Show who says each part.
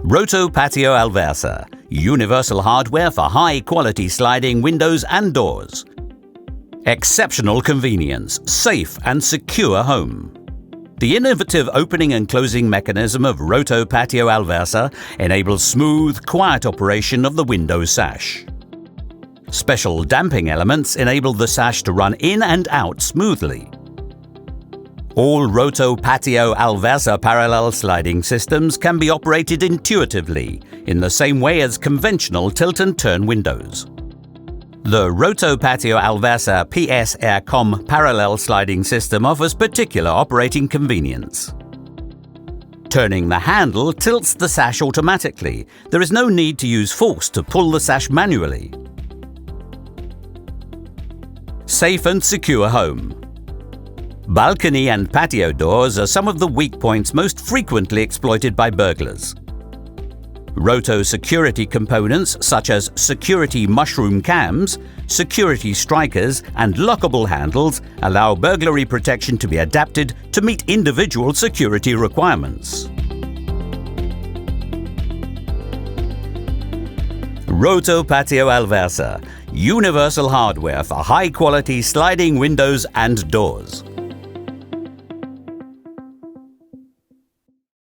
Speaker 1: Roto Patio Alversa, universal hardware for high-quality sliding windows and doors. Exceptional convenience, safe and secure home. The innovative opening and closing mechanism of Roto Patio Alversa enables smooth, quiet operation of the window sash. Special damping elements enable the sash to run in and out smoothly. All Roto Patio Alversa parallel sliding systems can be operated intuitively, in the same way as conventional tilt and turn windows. The Roto Patio Alversa PS Air Com parallel sliding system offers particular operating convenience. Turning the handle tilts the sash automatically. There is no need to use force to pull the sash manually. Safe and secure home. Balcony and patio doors are some of the weak points most frequently exploited by burglars. Roto security components such as security mushroom cams, security strikers and lockable handles allow burglary protection to be adapted to meet individual security requirements. Roto Patio Alversa, universal hardware for high-quality sliding windows and doors.